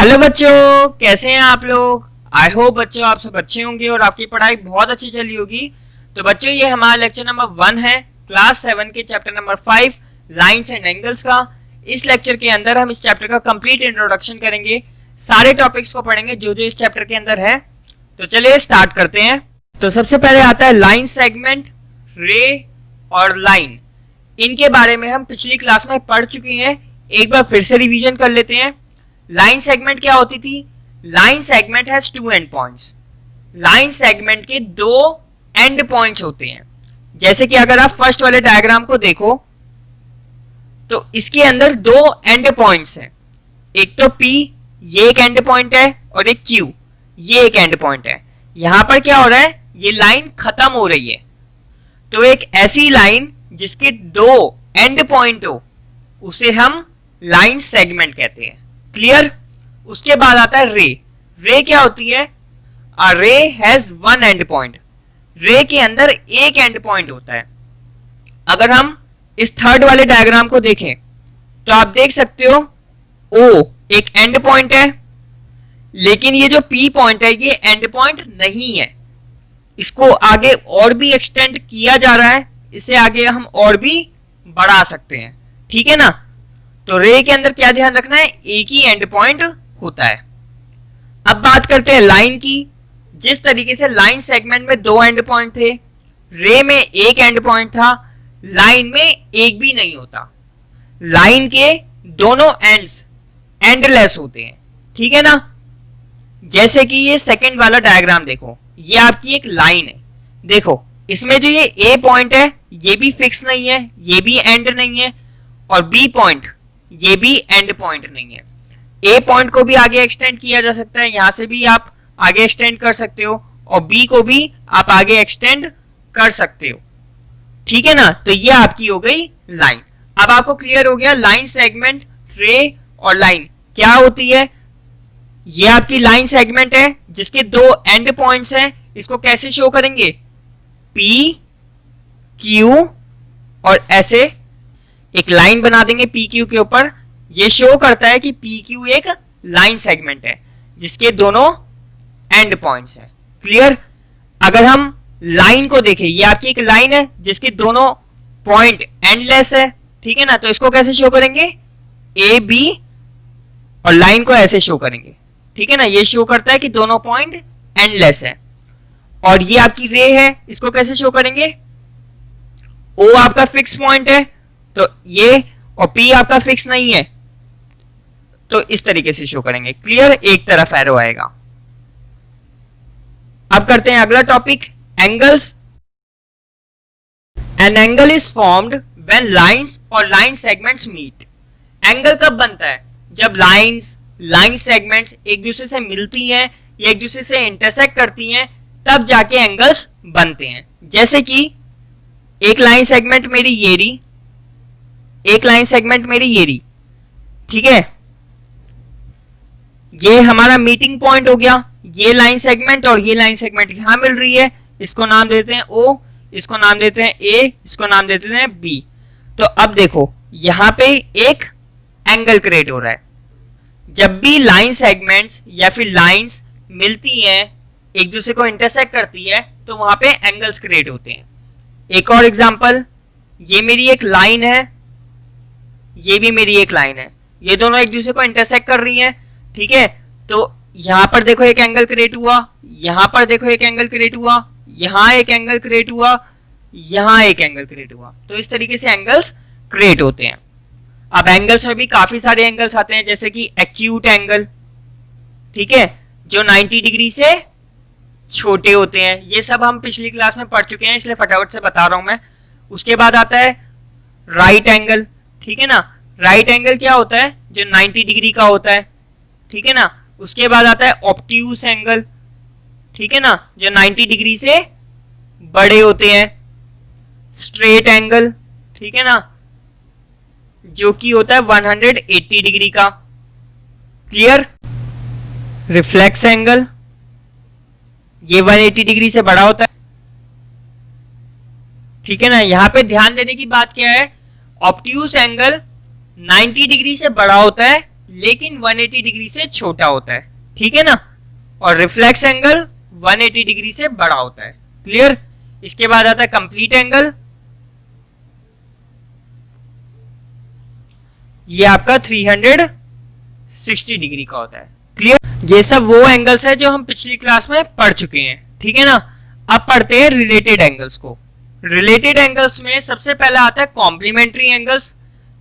Hello बच्चों, कैसे हैं आप लोग। आई होप बच्चों आप सब अच्छे होंगे और आपकी पढ़ाई बहुत अच्छी चली होगी। तो बच्चों ये हमारा लेक्चर नंबर 1 है क्लास 7 के chapter number 5 lines and angles का। इस लेक्चर के अंदर हम इस चैप्टर का कंप्लीट इंट्रोडक्शन करेंगे, सारे टॉपिक्स को पढ़ेंगे जो जो इस चैप्टर के अंदर है। तो चलिए स्टार्ट करते हैं। तो सबसे पहले आता है लाइन सेगमेंट, रे और लाइन। इनके बारे में हम पिछली क्लास में पढ़ चुके हैं, एक बार फिर से रिवीजन कर लेते हैं। लाइन सेगमेंट क्या होती थी? Line segment has two end points. Line segment के दो एंड पॉइंट्स होते हैं। जैसे कि अगर आप फर्स्ट वाले डायग्राम को देखो तो इसके अंदर दो एंड पॉइंट्स हैं, एक तो P ये एक एंड पॉइंट है और एक Q ये एक एंड पॉइंट है। यहां पर क्या हो रहा है, ये लाइन खत्म हो रही है। तो एक ऐसी लाइन जिसके दो एंड पॉइंट हो उसे हम लाइन सेगमेंट कहते हैं। क्लियर? उसके बाद आता है रे। रे क्या होती है? अ रे हैज वन एंड पॉइंट। रे के अंदर एक एंड पॉइंट होता है। अगर हम इस थर्ड वाले डायग्राम को देखें तो आप देख सकते हो O एक एंड पॉइंट है, लेकिन ये जो P पॉइंट है ये एंड पॉइंट नहीं है। इसको आगे और भी एक्सटेंड किया जा रहा है, इसे आगे हम और भी बढ़ा सकते हैं। ठीक है ना? तो रे के अंदर क्या ध्यान रखना है, एक ही एंड पॉइंट होता है। अब बात करते हैं लाइन की। जिस तरीके से लाइन सेगमेंट में दो एंड पॉइंट थे, रे में एक एंड पॉइंट था, लाइन में एक भी नहीं होता। लाइन के दोनों एंड्स एंडलेस होते हैं। ठीक है ना? जैसे कि ये सेकंड वाला डायग्राम देखो, ये आपकी एक लाइन है। देखो इसमें जो ये ए पॉइंट है ये भी फिक्स नहीं है, ये भी एंड नहीं है, और बी पॉइंट ये भी एंड पॉइंट नहीं है। ए पॉइंट को भी आगे एक्सटेंड किया जा सकता है, यहां से भी आप आगे एक्सटेंड कर सकते हो, और बी को भी आप आगे एक्सटेंड कर सकते हो। ठीक है ना? तो ये आपकी हो गई लाइन। अब आपको क्लियर हो गया लाइन सेगमेंट, रे और लाइन क्या होती है। ये आपकी लाइन सेगमेंट है जिसके दो एंड पॉइंट्स हैं। इसको कैसे शो करेंगे? P, Q और ऐसे एक लाइन बना देंगे PQ के ऊपर। ये शो करता है कि PQ एक लाइन सेगमेंट है जिसके दोनों एंड पॉइंट्स हैं। क्लियर? अगर हम लाइन को देखें, ये आपकी एक लाइन है जिसके दोनों पॉइंट एंडलेस है। ठीक है ना? तो इसको कैसे शो करेंगे? A, B और लाइन को ऐसे शो करेंगे। ठीक है ना? ये शो करता है कि दोनों पॉइंट एंडलेस है। और ये आपकी रे है, इसको कैसे शो करेंगे? O आपका फिक्स पॉइंट है तो ये, और P आपका फिक्स नहीं है तो इस तरीके से शो करेंगे। क्लियर? एक तरफ एरो आएगा। अब करते हैं अगला topic, angles. An angle is formed when lines और लाइन सेगमेंट्स मीट। एंगल कब बनता है? जब लाइन सेगमेंट्स एक दूसरे से मिलती हैं या एक दूसरे से इंटरसेक्ट करती हैं, तब जाके एंगल्स बनते हैं। जैसे कि एक लाइन सेगमेंट मेरी ये रही, एक लाइन सेगमेंट मेरी ये रही। ठीक है? ये हमारा मीटिंग पॉइंट हो गया। ये लाइन सेगमेंट और ये लाइन सेगमेंट यहां मिल रही है, इसको नाम देते हैं O, इसको नाम देते हैं A, इसको नाम देते हैं B। तो अब देखो यहां पे एक एंगल क्रिएट हो रहा है। जब भी लाइन सेगमेंट्स या फिर लाइंस मिलती हैं, एक दूसरे को इंटरसेक्ट करती है, तो वहां पे एंगल्स क्रिएट होते हैं। एक और एग्जांपल, ये मेरी एक लाइन है, ये भी मेरी एक लाइन है, ये दोनों एक दूसरे को इंटरसेक्ट कर रही हैं। ठीक है? तो यहां पर देखो एक एंगल क्रिएट हुआ, यहां पर देखो एक एंगल क्रिएट हुआ, यहां एक एंगल क्रिएट हुआ, यहां एक एंगल क्रिएट हुआ। तो इस तरीके से एंगल्स क्रिएट होते हैं। अब एंगल्स में भी काफी सारे एंगल्स आते हैं, जैसे कि एक्यूट एंगल, ठीक है, जो 90 डिग्री से छोटे होते हैं। ये सब हम पिछली क्लास में पढ़ चुके हैं, इसलिए फटाफट से बता रहा हूं मैं। उसके बाद आता है राइट एंगल। ठीक है ना? राइट एंगल क्या होता है? जो 90 डिग्री का होता है। ठीक है ना? उसके बाद आता है ऑब्ट्यूस एंगल। ठीक है ना? जो 90 डिग्री से बड़े होते हैं। स्ट्रेट एंगल, ठीक है ना, जो कि होता है 180 डिग्री का। क्लियर? रिफ्लेक्स एंगल, ये 180 डिग्री से बड़ा होता है। ठीक है ना? यहां पे ध्यान देने की बात क्या है, ऑब्ट्यूस एंगल 90 डिग्री से बड़ा होता है लेकिन 180 डिग्री से छोटा होता है, ठीक है ना। और रिफ्लेक्स एंगल 180 डिग्री से बड़ा होता है। क्लियर। इसके बाद आता है कंप्लीट एंगल, ये आपका 360 डिग्री का होता है। क्लियर। ये सब वो एंगल्स है जो हम पिछली क्लास में पढ़ चुके हैं, ठीक है ना। अब पढ़ते हैं रिलेटेड एंगल्स को। रिलेटेड एंगल्स में सबसे पहला आता है complementary angles.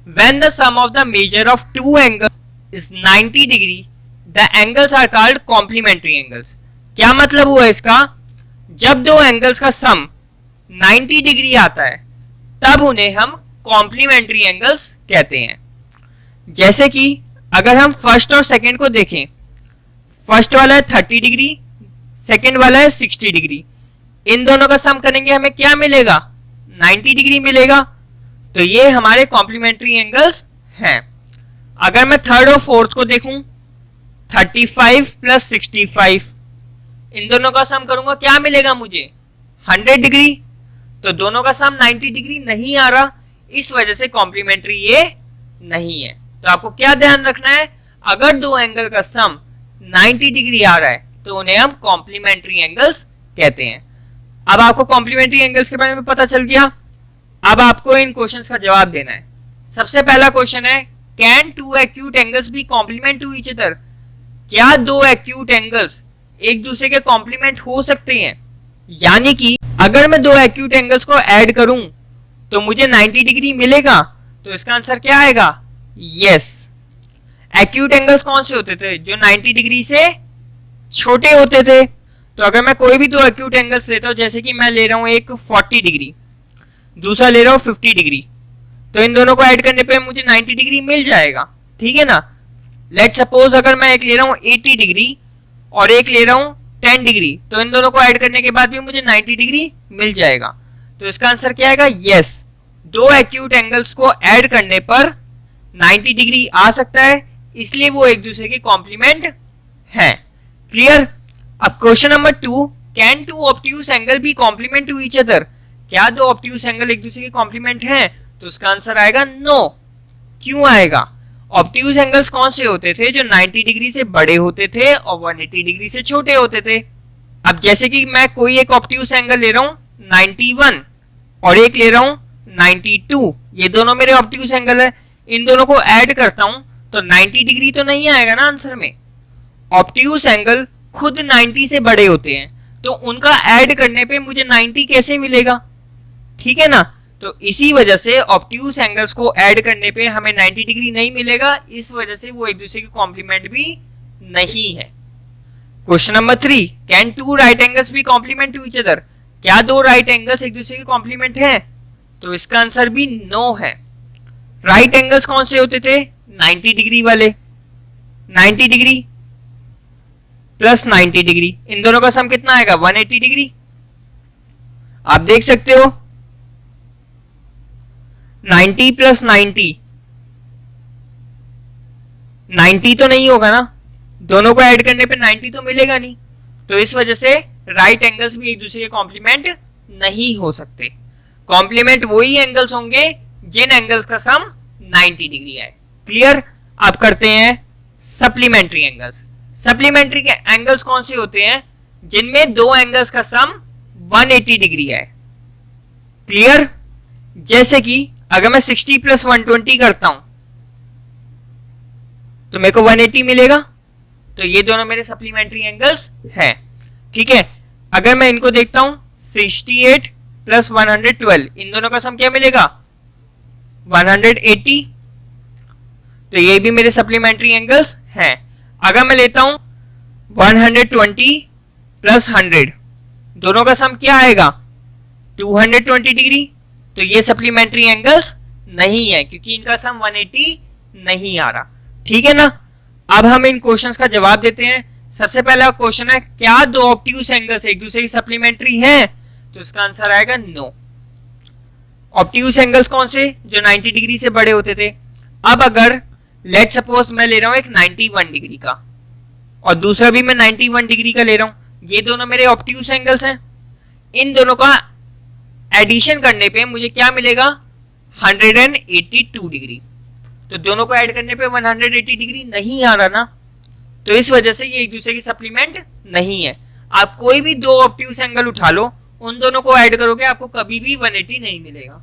When the sum of the measure of two angles is 90 degree the angles are called complementary angles. क्या मतलब हुआ इसका? जब दो एंगल्स का सम 90 डिग्री आता है तब उन्हें हम कॉम्प्लीमेंट्री एंगल्स कहते हैं। जैसे कि अगर हम फर्स्ट और सेकंड को देखें, फर्स्ट वाला है 30 डिग्री, सेकंड वाला है 60 डिग्री, इन दोनों का सम करेंगे हमें क्या मिलेगा? 90 डिग्री मिलेगा। तो ये हमारे कॉम्प्लीमेंट्री एंगल्स हैं। अगर मैं थर्ड और फोर्थ को देखूं, 35 प्लस 65, इन दोनों का सम करूंगा क्या मिलेगा मुझे? 100 डिग्री। तो दोनों का सम 90 डिग्री नहीं आ रहा, इस वजह से कॉम्प्लीमेंट्री ये नहीं है। तो आपको क्या ध्यान रखना है? अगर दो एंगल का सम 90 डिग्री आ रहा है तो उन्हें हम कॉम्प्लीमेंट्री एंगल्स कहते हैं। अब आपको कॉम्प्लीमेंट्री एंगल्स के बारे में पता चल गया। अब आपको इन क्वेश्चंस का जवाब देना है। सबसे पहला क्वेश्चन है, can two acute angles be complement to each other? क्या दो एक्यूट एंगल्स एक दूसरे के कॉम्प्लीमेंट हो सकते हैं? यानी कि अगर मैं दो एक्यूट एंगल्स को ऐड करूं तो मुझे 90 डिग्री मिलेगा। तो इसका आंसर क्या आएगा? यस। एक्यूट एंगल्स कौन से होते थे? जो 90 डिग्री से छोटे होते थे। तो अगर मैं कोई भी दो एक्यूट एंगल्स लेता हूं, जैसे कि मैं ले रहा हूं एक 40 डिग्री, दूसरा ले रहा हूं 50 डिग्री, तो इन दोनों को ऐड करने पे मुझे 90 डिग्री मिल जाएगा, ठीक है ना। लेट सपोज अगर मैं एक ले रहा हूं 80 डिग्री और एक ले रहा हूं 10 डिग्री, तो इन दोनों को ऐड करने के बाद भी मुझे 90 डिग्री मिल जाएगा। तो इसका आंसर क्या आएगा? यस। दो एक्यूट एंगल्स को ऐड करने पर 90 डिग्री आ सकता है, इसलिए वो एक दूसरे के कॉम्प्लीमेंट हैं। क्लियर। अब question number 2, can two obtuse angle be complement to each other? क्या दो ऑब्ट्यूज एंगल एक दूसरे के कॉम्प्लीमेंट हैं? तो इसका आंसर आएगा नो। क्यों आएगा? ऑब्ट्यूज एंगल्स कौन से होते थे? जो 90 डिग्री से बड़े होते थे और 180 डिग्री से छोटे होते थे। अब जैसे कि मैं कोई एक ऑब्ट्यूज एंगल ले रहा हूं 91 और एक ले रहा हूं 92, ये दोनों मेरे ऑब्ट्यूज एंगल है। इन दोनों को ऐड करता हूं तो 90 डिग्री तो नहीं आएगा ना आंसर में। ऑब्ट्यूज एंगल खुद 90 से बड़े होते हैं, तो उनका ऐड करने पे मुझे 90 कैसे मिलेगा? ठीक है ना। तो इसी वजह से ऑब्ट्यूज एंगल्स को ऐड करने पे हमें 90 डिग्री नहीं मिलेगा, इस वजह से वो एक दूसरे के कॉम्प्लीमेंट भी नहीं है। Question number 3, can two right angles be complement to each other? क्या दो राइट एंगल्स एक दूसरे के कॉम्प्लीमेंट हैं? तो इसका आंसर भी नो है। राइट एंगल्स कौन से होते थे? 90 डिग्री वाले। 90 डिग्री प्लस 90 डिग्री, इन दोनों का सम कितना आएगा? 180 डिग्री। आप देख सकते हो 90 प्लस 90, 90 तो नहीं होगा ना, दोनों को ऐड करने पे 90 तो मिलेगा नहीं। तो इस वजह से राइट एंगल्स भी एक दूसरे के कॉम्प्लीमेंट नहीं हो सकते। कॉम्प्लीमेंट वही एंगल्स होंगे जिन एंगल्स का सम 90 डिग्री है। क्लियर। अब करते हैं सप्लीमेंट्री एंगल्स। सप्लीमेंट्री के एंगल्स कौन से होते हैं? जिनमें दो एंगल्स का सम 180 डिग्री है। क्लियर। जैसे कि अगर मैं 60 प्लस 120 करता हूं तो मेरे को 180 मिलेगा। तो ये दोनों मेरे सप्लीमेंट्री एंगल्स हैं, ठीक है। अगर मैं इनको देखता हूं 68 प्लस 112, इन दोनों का सम क्या मिलेगा? 180। तो ये भी मेरे सप्लीमेंट्री एंगल्स हैं। अगर मैं लेता हूं 120 प्लस 100, दोनों का सम क्या आएगा? 220 डिग्री। तो ये सप्लीमेंट्री एंगल्स नहीं है, क्योंकि इनका सम 180 नहीं आ रहा, ठीक है ना। अब हम इन क्वेश्चंस का जवाब देते हैं। सबसे पहला क्वेश्चन है, क्या दो ऑब्ट्यूज एंगल्स एक दूसरे की सप्लीमेंट्री हैं? तो इसका आंसर आएगा नो। ऑब्ट्यूज एंगल्स कौन से? जो 90 डिग्री से बड़े होते थे। अब अगर लेट सपोज मैं ले रहा हूं एक 91 डिग्री का और दूसरा भी मैं 91 डिग्री का ले रहा हूं, ये दोनों मेरे ऑब्ट्यूज एंगल्स हैं। इन दोनों का एडिशन करने पे मुझे क्या मिलेगा? 182 डिग्री। तो दोनों को ऐड करने पे 180 डिग्री नहीं आ रहा ना, तो इस वजह से ये एक दूसरे की सप्लीमेंट नहीं है। आप कोई भी दो ऑब्ट्यूज एंगल उठा लो, उन दोनों को ऐड करोगे आपको कभी भी 180 नहीं मिलेगा,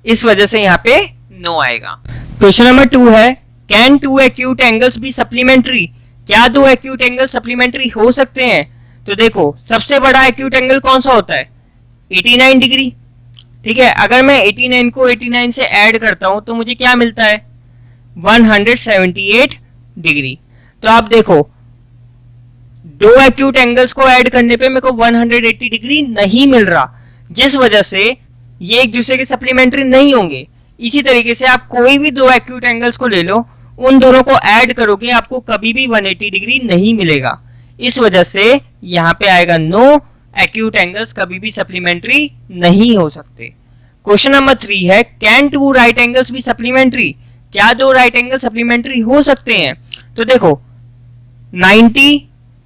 इस वजह से यहाँ पे नो आएगा। क्वेश्चन नंबर 2 है, can two acute angles be supplementary? क्या दो एक्यूट एंगल सप्लीमेंट्री हो सकते हैं? तो देखो सबसे बड़ा एक्यूट एंगल कौन सा होता है? 89 डिग्री। ठीक है, अगर मैं 89 को 89 से ऐड करता हूं तो मुझे क्या मिलता है? 178 डिग्री। तो आप देखो दो एक्यूट एंगल्स को ऐड करने पे मेरे को 180 डिग्री नहीं मिल रहा, जिस वजह से ये एक दूसरे के सप्लीमेंट्री नहीं होंगे। इसी तरीके से आप कोई भी दो एक्यूट एंगल्स को ले लो, उन दोनों को ऐड करोगे आपको कभी भी 180 डिग्री नहीं मिलेगा, इस वजह से यहां पे आएगा नो, एक्यूट एंगल्स कभी भी सप्लीमेंट्री नहीं हो सकते। क्वेश्चन नंबर 3 है, कैन टू राइट एंगल्स भी सप्लीमेंट्री? क्या दो राइट एंगल सप्लीमेंट्री हो सकते हैं? तो देखो 90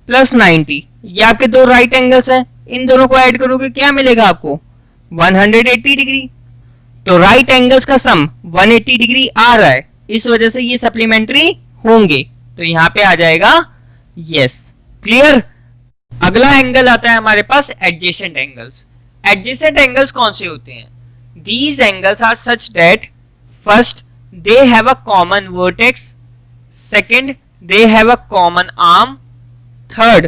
प्लस 90 ये आपके दो राइट एंगल्स हैं, इन दोनों को ऐड करोगे क्या मिलेगा आपको? 180 डिग्री। तो राइट एंगल्स का सम 180 डिग्री आ रहा है, इस वजह से ये सप्लीमेंट्री होंगे, तो यहां पे आ जाएगा यस। क्लियर? अगला एंगल आता है हमारे पास एडजेसेंट एंगल्स। एडजेसेंट एंगल्स कौन से होते हैं? These angles are such that first they have a common vertex, second they have a common arm, third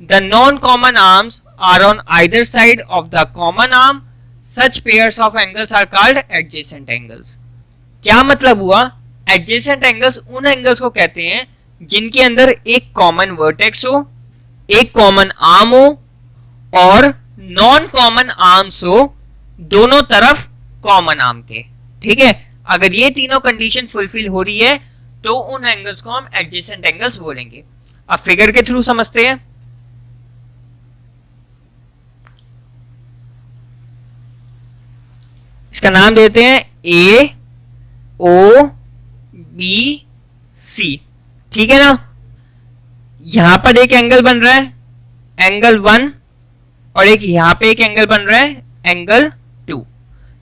the non-common arms are on either side of the common arm. Such pairs of angles are called adjacent angles. क्या मतलब हुआ? Adjacent angles उन angles को कहते हैं जिनके अंदर एक common vertex हो, एक common arm हो और non-common arms हो, दोनों तरफ कॉमन आर्म के। ठीक है, अगर ये तीनों कंडीशन फुलफिल हो रही है तो उन एंगल्स को हम एडजेसेंट एंगल्स बोलेंगे। अब फिगर के थ्रू समझते हैं। इसका नाम देते हैं ए ओ बी सी। ठीक है ना, यहां पर एक एंगल बन रहा है एंगल 1 और एक यहां पे एक एंगल बन रहा है एंगल 2।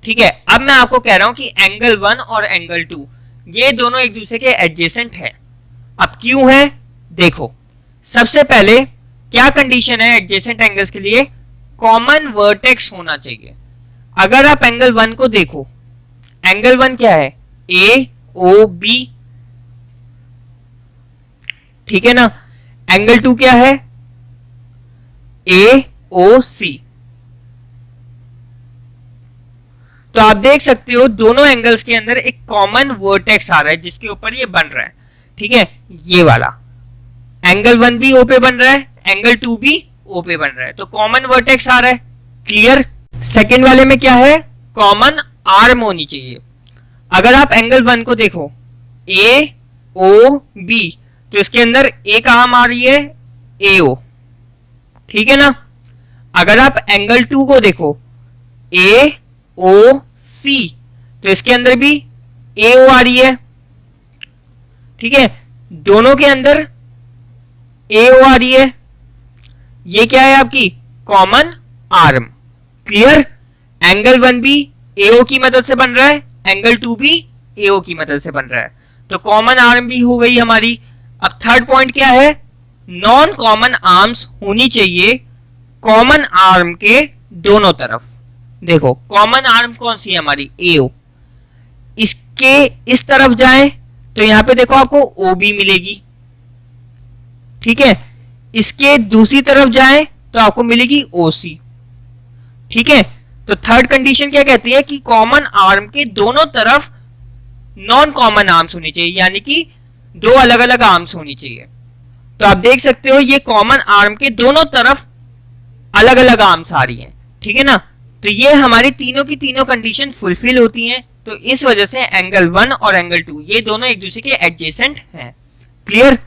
ठीक है, अब मैं आपको कह रहा हूं कि एंगल 1 और एंगल 2 ये दोनों एक दूसरे के एडजेसेंट है। अब क्यों है? देखो सबसे पहले क्या कंडीशन है एडजेसेंट एंगल्स के लिए? कॉमन वर्टेक्स होना चाहिए। अगर आप एंगल 1 को देखो, एंगल 1 क्या है? ए ओ बी। ठीक है ना, एंगल 2 क्या है? ए ओ सी। तो आप देख सकते हो दोनों एंगल्स के अंदर एक कॉमन वर्टेक्स आ रहा है जिसके ऊपर ये बन रहा है। ठीक है, ये वाला एंगल 1 भी ओ पे बन रहा है, एंगल 2 भी ओ पे बन रहा है, तो कॉमन वर्टेक्स आ रहा है। क्लियर? सेकंड वाले में क्या है? कॉमन आर्म होनी चाहिए। अगर आप एंगल 1 को देखो ए ओ बी, तो इसके अंदर एक आर्म आ रही है ए ओ। ठीक है ना, अगर आप एंगल 2 को देखो ए ओ सी, तो इसके अंदर भी ए ओ आ रही है। ठीक है, दोनों के अंदर ए ओ आ रही है, ये क्या है आपकी? Common arm. क्लियर? एंगल 1 भी ए ओ की मदद से बन रहा है, एंगल 2 भी ए ओ की मदद से बन रहा है, तो कॉमन आर्म भी हो गई हमारी। अब थर्ड पॉइंट क्या है? नॉन कॉमन आर्म्स होनी चाहिए कॉमन आर्म के दोनों तरफ। देखो कॉमन आर्म कौन सी है हमारी? एओ। इसके इस तरफ जाएं तो यहां पे देखो आपको ओ बी मिलेगी। ठीक है, इसके दूसरी तरफ जाएं तो आपको मिलेगी ओ सी। ठीक है, तो थर्ड कंडीशन क्या कहती है कि कॉमन आर्म के दोनों तरफ नॉन कॉमन आर्म्स होनी चाहिए, यानी कि दो अलग अलग आर्म्स होनी चाहिए। तो आप देख सकते हो ये कॉमन आर्म के दोनों तरफ अलग अलग आर्म्स आ रही हैं। ठीक है ना, तो ये हमारी तीनों की तीनों कंडीशन फुलफिल होती हैं, तो इस वजह से एंगल 1 और एंगल 2 ये दोनों एक दूसरे के एडजेसेंट हैं। क्लियर?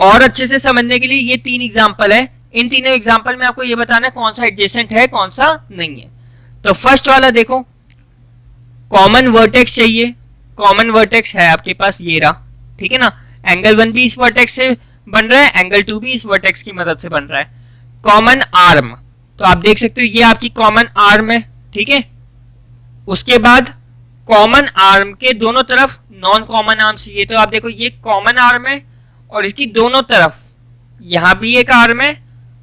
और अच्छे से समझने के लिए ये 3 एग्जांपल है, इन तीनों एग्जांपल में आपको ये बताना है कौन सा एडजेसेंट है कौन सा नहीं है। तो फर्स्ट वाला देखो, कॉमन वर्टेक्स चाहिए, कॉमन वर्टेक्स है आपके पास ये रहा। ठीक है ना, एंगल 1 भी इस वर्टेक्स से बन रहा है, एंगल 2 भी इस वर्टेक्स की मदद से बन रहा है। कॉमन आर्म, तो आप देख सकते हो ये आपकी कॉमन आर्म है। ठीक है, उसके बाद कॉमन आर्म के दोनों तरफ नॉन कॉमन आर्म चाहिए। तो आप देखो ये कॉमन आर्म है और इसकी दोनों तरफ यहां भी एक आर्म है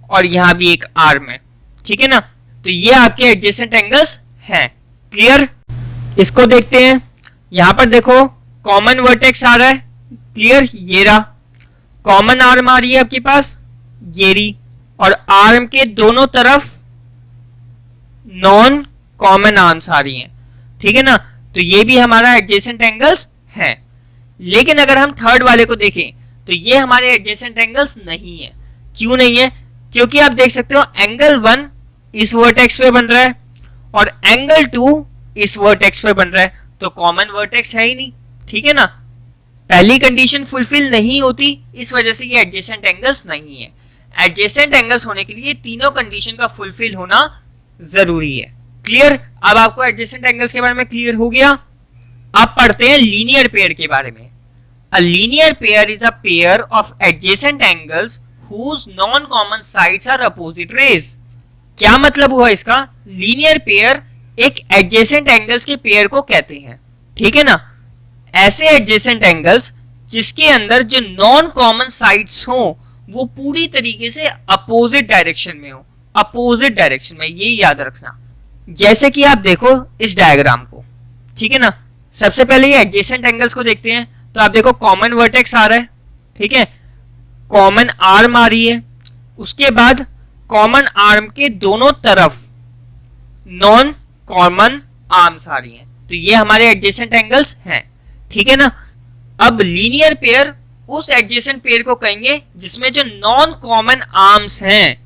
और यहां भी एक आर्म है, ठीक है ना। तो ये आपके एडजेसेंट एंगल्स हैं। क्लियर? इसको देखते हैं। यहां पर देखो कॉमन वर्टेक्स आ रहा है, क्लियर, ये रहा। कॉमन आर्म आ रही है आपके पास, ये रही, और आर्म के दोनों तरफ नॉन कॉमन आर्म्स आ रही हैं, ठीक है ना। तो ये भी हमारा एडजेसेंट एंगल्स है। लेकिन अगर हम थर्ड वाले को देखें तो ये हमारे एडजेसेंट एंगल्स नहीं है। क्यों नहीं है? क्योंकि आप देख सकते हो एंगल 1 इस वर्टेक्स पे बन रहा है और एंगल 2 इस वर्टेक्स पे बन रहा है, तो कॉमन वर्टेक्स है ही नहीं, ठीक है ना। पहली कंडीशन फुलफिल नहीं होती, इस वजह से ये एडजेसेंट एंगल्स नहीं है। एडजेसेंट एंगल्स होने के लिए तीनों कंडीशन का फुलफिल होना जरूरी है। क्लियर? अब आपको एडजेसेंट एंगल्स के बारे में क्लियर हो गया। अब पढ़ते हैं लीनियर पेयर के बारे में। A linear pair is a pair of adjacent angles whose non-common sides are opposite rays। क्या मतलब हुआ इसका? लीनियर पेयर एक एडजेसेंट एंगल्स के पेयर को कहते हैं, ठीक है ना। ऐसे एडजेसेंट एंगल्स जिसके अंदर जो नॉन कॉमन साइड्स हो वो पूरी तरीके से अपोजिट डायरेक्शन में हो, अपोजिट डायरेक्शन में, ये याद रखना। जैसे कि आप देखो इस डायग्राम को, ठीक है ना। सबसे पहले ये एडजेसेंट एंगल्स को देखते हैं। तो आप देखो कॉमन वर्टेक्स आ रहा है, ठीक है, कॉमन आर्म आ रही है, उसके बाद कॉमन आर्म के दोनों तरफ नॉन कॉमन आर्म्स आ रही हैं। तो ये हमारे एडजेसेंट एंगल्स हैं, ठीक है ना। अब लीनियर पेयर उस एडजेसेंट पेयर को कहेंगे जिसमें जो नॉन कॉमन आर्म्स हैं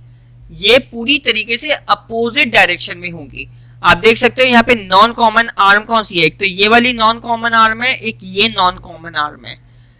ये पूरी तरीके से अपोजिट डायरेक्शन में होंगी। आप देख सकते हो यहाँ पे नॉन कॉमन आर्म कौन सी है? एक तो ये वाली नॉन कॉमन आर्म है, एक ये नॉन कॉमन आर्म है।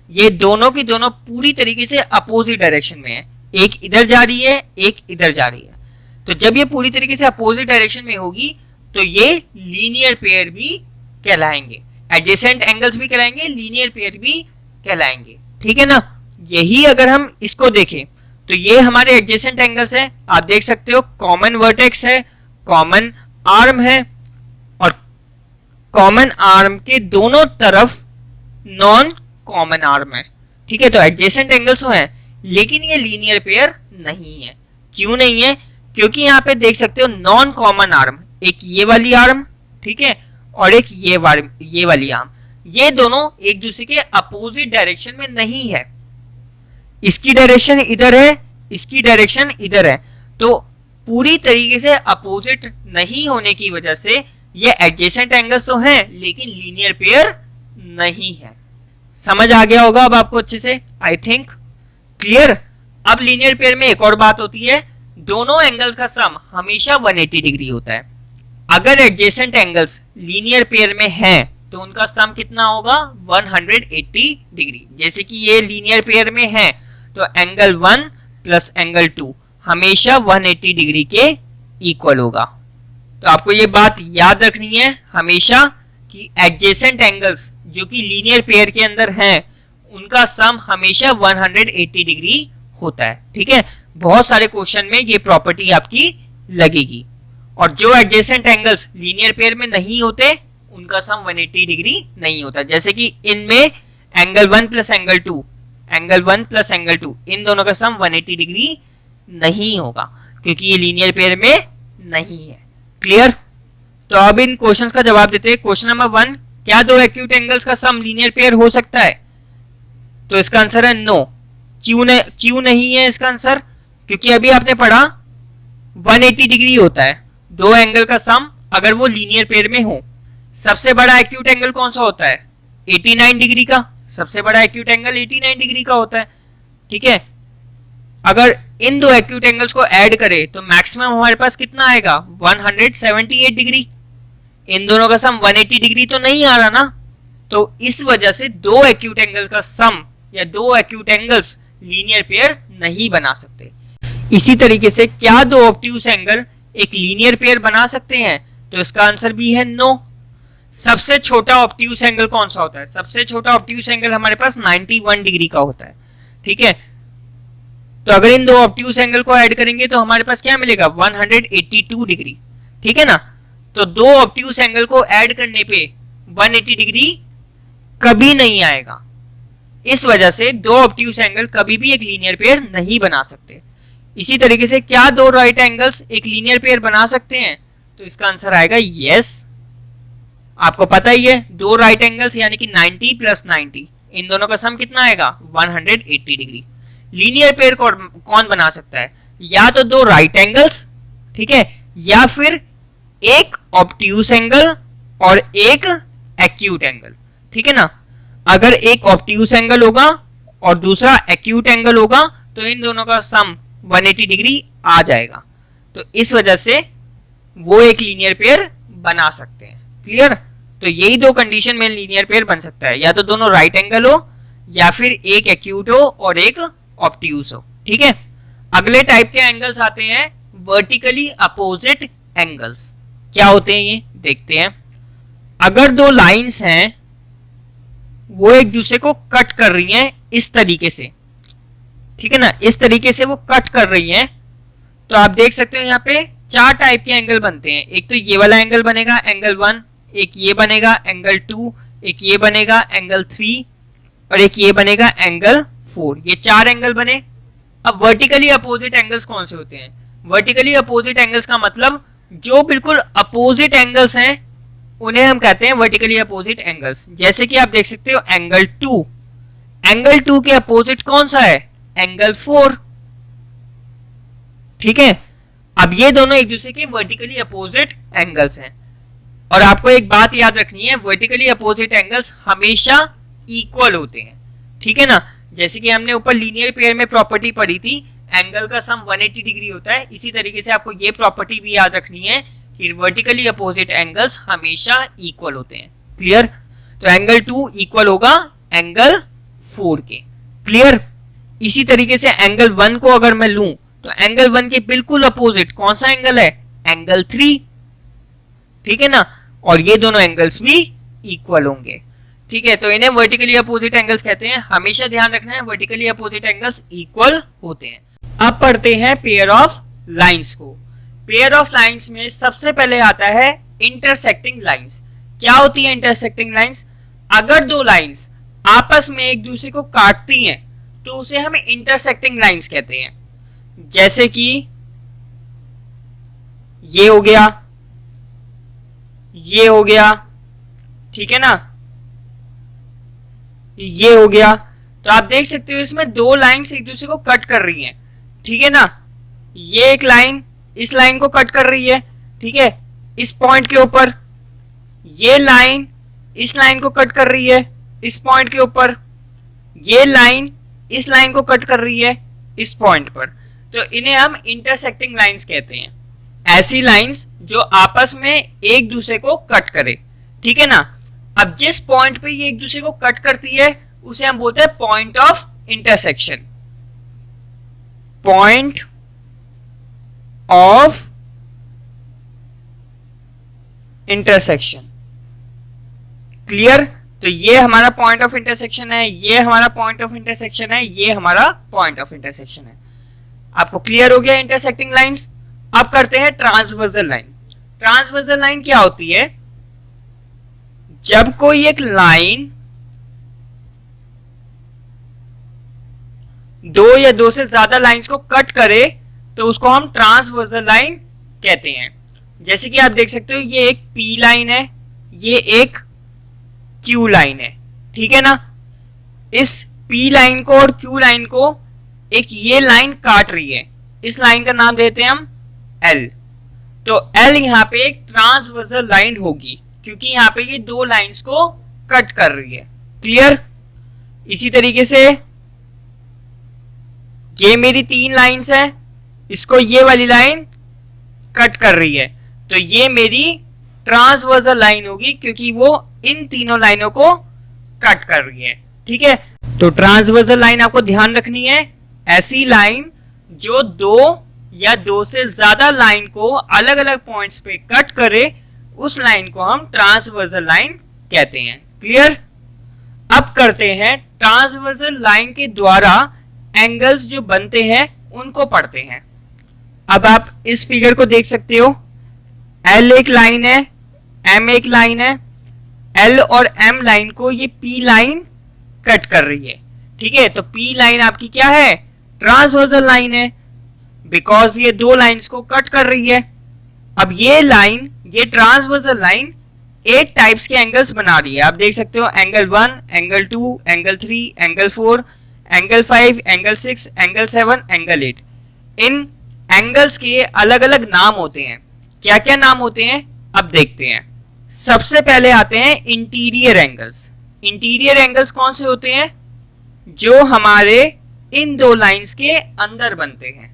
ये दोनों की दोनों पूरी तरीके से अपोजिट डायरेक्शन में है, एक इधर जा रही है, एक इधर जा रही है। तो जब ये पूरी तरीके से अपोजिट डायरेक्शन में होगी तो ये लीनियर पेयर भी कहलाएंगे, एडजेसेंट एंगल्स भी कहलाएंगे, लीनियर पेयर भी कहलाएंगे, ठीक है ना। यही अगर हम इसको देखें तो ये हमारे एडजेसेंट एंगल्स है। आप देख सकते हो कॉमन वर्टेक्स है, कॉमन आर्म है और कॉमन आर्म के दोनों तरफ नॉन कॉमन आर्म है, ठीक है। तो एडजेसेंट एंगल्स हैं, लेकिन ये लीनियर पेयर नहीं है। क्यों नहीं है? क्योंकि यहाँ पे देख सकते हो नॉन कॉमन आर्म, एक ये वाली आर्म, ठीक है, और एक ये वाली आर्म, ये दोनों एक दूसरे के अपोजिट डायरेक्शन में नहीं है। इसकी डायरेक्शन इधर है, इसकी डायरेक्शन इधर है, तो पूरी तरीके से अपोजिट नहीं होने की वजह से ये एडजेसेंट एंगल्स तो हैं लेकिन लीनियर पेयर नहीं है। समझ आ गया होगा अब आपको अच्छे से, आई थिंक। क्लियर? अब लीनियर पेयर में एक और बात होती है, दोनों एंगल्स का सम हमेशा 180 डिग्री होता है। अगर एडजेसेंट एंगल्स लीनियर पेयर में हैं तो उनका सम कितना होगा? 180 डिग्री। जैसे कि ये लीनियर पेयर में है तो एंगल 1 प्लस एंगल 2 हमेशा 180 डिग्री के इक्वल होगा। तो आपको ये बात याद रखनी है हमेशा कि एडजेसेंट एंगल्स जो कि लीनियर पेयर के अंदर हैं उनका सम हमेशा 180 डिग्री होता है, ठीक है। बहुत सारे क्वेश्चन में ये प्रॉपर्टी आपकी लगेगी। और जो एडजेसेंट एंगल्स लीनियर पेयर में नहीं होते उनका सम 180 डिग्री नहीं होता। जैसे कि इनमें angle 1 plus angle 2, angle 1 plus angle 2, इन दोनों का सम 180 डिग्री नहीं होगा क्योंकि ये लीनियर पेयर में नहीं है। क्लियर? तो अब इन क्वेश्चंस का जवाब देते हैं। क्वेश्चन नंबर 1, क्या दो एक्यूट एंगल्स का सम लीनियर पेयर हो सकता है? तो इसका आंसर है नो। क्यों नहीं है इसका आंसर? क्योंकि अभी आपने पढ़ा 180 डिग्री होता है दो एंगल का सम अगर वो लीनियर पेयर में हो। सबसे बड़ा एक्यूट एंगल कौन सा होता है? 89 डिग्री का। सबसे बड़ा एक्यूट एंगल 89 डिग्री का होता है, ठीक है। अगर इन दो एक्यूट एंगल्स को ऐड करें तो मैक्सिमम हमारे पास कितना आएगा? 178 डिग्री। इन दोनों का सम 180 डिग्री तो नहीं आ रहा ना, तो इस वजह से दो एक्यूट एंगल का सम या दो एक्यूट एंगल्स लीनियर पेयर नहीं बना सकते। इसी तरीके से क्या दो ऑब्ट्यूज एंगल एक लीनियर पेयर बना सकते हैं? तो इसका आंसर भी है नो। सबसे छोटा ऑब्ट्यूज एंगल कौन सा होता है? सबसे छोटा ऑब्ट्यूज एंगल हमारे पास 91 डिग्री का होता है, ठीक है। तो अगर इन दो ऑब्ट्यूज एंगल को ऐड करेंगे तो हमारे पास क्या मिलेगा? 182 डिग्री, ठीक है ना। तो दो ऑब्ट्यूज एंगल को ऐड करने पे 180 डिग्री कभी नहीं आएगा। इस वजह से दो ऑब्ट्यूज एंगल कभी भी एक लीनियर पेयर नहीं बना सकते। इसी तरीके से क्या दो राइट एंगल्स एक लीनियर पेयर बना सकते हैं? तो इसका आंसर आएगा यस। आपको पता ही है दो राइट एंगल्स यानी कि 90 प्लस 90, इन दोनों का सम कितना आएगा? 180 डिग्री। लीनियर पेयर कौन बना सकता है? या तो दो राइट एंगल्स, ठीक है, या फिर एक ऑब्ट्यूज एंगल और एक एक्यूट एंगल, ठीक है ना। अगर एक ऑब्ट्यूज एंगल होगा और दूसरा एक्यूट एंगल होगा तो इन दोनों का सम 180 डिग्री आ जाएगा। तो इस वजह से वो एक लीनियर पेयर बना सकते हैं। क्लियर? तो यही दो कंडीशन में लीनियर पेयर बन सकता है, या तो दोनों राइट एंगल हो या फिर एक एक्यूट हो और एक ऑब्ट्यूज हो। ठीक है, अगले टाइप के एंगल्स आते हैं वर्टिकली अपोजिट एंगल्स। क्या होते हैं ये देखते हैं। अगर दो लाइंस हैं वो एक दूसरे को कट कर रही हैं इस तरीके से, ठीक है ना, इस तरीके से वो कट कर रही हैं, तो आप देख सकते हो यहाँ पे चार टाइप के एंगल बनते हैं। एक तो ये वाला एंगल बनेगा एंगल 1, एक ये बनेगा एंगल 2, एक ये बनेगा एंगल 3 और एक ये बनेगा एंगल 4। ये चार एंगल बने। अब वर्टिकली अपोजिट एंगल्स कौन से होते हैं? वर्टिकली अपोजिट एंगल्स का मतलब जो बिल्कुल अपोजिट एंगल्स हैं उन्हें हम कहते हैं वर्टिकली अपोजिट एंगल्स। जैसे कि आप देख सकते हो एंगल 2, एंगल 2 के अपोजिट कौन सा है? एंगल 4। ठीक है, अब ये दोनों एक दूसरे के वर्टिकली अपोजिट एंगल्स हैं। और आपको एक बात याद रखनी है, वर्टिकली अपोजिट एंगल्स हमेशा इक्वल होते हैं। ठीक है ना, जैसे कि हमने ऊपर लीनियर पेयर में प्रॉपर्टी पढ़ी थी, एंगल का सम 180 डिग्री होता है। इसी तरीके से आपको ये प्रॉपर्टी भी याद रखनी है कि वर्टिकली अपोजिट एंगल्स हमेशा इक्वल होते हैं। क्लियर? तो एंगल 2 इक्वल होगा एंगल 4 के। क्लियर? इसी तरीके से एंगल 1 को अगर मैं लूं तो एंगल 1 के बिल्कुल अपोजिट कौन सा एंगल है? एंगल 3। ठीक है ना, और ये दोनों एंगल्स भी इक्वल होंगे। ठीक है, तो इन्हें वर्टिकली अपोजिट एंगल्स कहते हैं। हमेशा ध्यान रखना है वर्टिकली अपोजिट एंगल्स इक्वल होते हैं। अब पढ़ते हैं पेयर ऑफ लाइंस को। पेयर ऑफ लाइंस में सबसे पहले आता है इंटरसेक्टिंग लाइंस। क्या होती है इंटरसेक्टिंग लाइंस? अगर दो लाइंस आपस में एक दूसरे को काटती हैं तो उसे हम इंटरसेक्टिंग लाइंस कहते हैं। जैसे कि ये हो गया, ये हो गया, ठीक है ना, ये हो गया। तो आप देख सकते हो इसमें दो लाइंस एक दूसरे को कट कर रही हैं। ठीक है ना, ये एक लाइन इस लाइन को कट कर रही है, ठीक है, इस पॉइंट के ऊपर। ये लाइन इस लाइन को कट कर रही है इस पॉइंट के ऊपर। ये लाइन इस लाइन को कट कर रही है इस पॉइंट पर। तो इन्हें हम इंटरसेक्टिंग लाइंस कहते हैं, ऐसी लाइंस जो आपस में एक दूसरे को कट करे। ठीक है ना, अब जिस पॉइंट पे ये एक दूसरे को कट करती है उसे हम बोलते हैं point of intersection. Point of intersection. Clear? तो ये हमारा पॉइंट ऑफ इंटरसेक्शन है, ये हमारा पॉइंट ऑफ इंटरसेक्शन है, ये हमारा पॉइंट ऑफ इंटरसेक्शन है। आपको क्लियर हो गया इंटरसेक्टिंग लाइंस? अब करते हैं ट्रांसवर्सल लाइन। ट्रांसवर्सल लाइन क्या होती है? जब कोई एक लाइन दो या दो से ज्यादा लाइंस को कट करे तो उसको हम ट्रांसवर्सल लाइन कहते हैं। जैसे कि आप देख सकते हो ये एक पी लाइन है, ये एक क्यू लाइन है। ठीक है ना, इस पी लाइन को और क्यू लाइन को एक ये लाइन काट रही है, इस लाइन का नाम देते हैं हम एल। तो एल यहाँ पे एक ट्रांसवर्सल लाइन होगी क्योंकि यहाँ पे ये दो लाइंस को कट कर रही है। क्लियर? इसी तरीके से ये मेरी तीन लाइंस है, इसको ये वाली लाइन कट कर रही है, तो ये मेरी ट्रांसवर्सल लाइन होगी क्योंकि वो इन तीनों लाइनों को कट कर रही है। ठीक है, तो ट्रांसवर्सल लाइन आपको ध्यान रखनी है, ऐसी लाइन जो दो या दो से ज्यादा लाइन को अलग अलग पॉइंट्स पे कट करे, उस लाइन को हम ट्रांसवर्सल लाइन कहते हैं। क्लियर? अब करते हैं ट्रांसवर्सल लाइन के द्वारा एंगल्स जो बनते हैं उनको पढ़ते हैं। अब आप इस फिगर को देख सकते हो, एल एक लाइन है, एम एक लाइन है, एल और एम लाइन को ये पी लाइन कट कर रही है, ठीक है। तो पी लाइन आपकी क्या है, ट्रांसवर्सल लाइन है, बिकॉज ये दो लाइंस को कट कर रही है। अब ये लाइन, ये ट्रांसवर्सल लाइन 8 टाइप्स के एंगल्स बना रही है। आप देख सकते हो angle 1, angle 2, angle 3, angle 4, angle 5, angle 6, angle 7, angle 8। इन एंगल्स के अलग अलग नाम होते हैं। क्या क्या नाम होते हैं अब देखते हैं। सबसे पहले आते हैं इंटीरियर एंगल्स। इंटीरियर एंगल्स कौन से होते हैं, जो हमारे इन दो लाइंस के अंदर बनते हैं।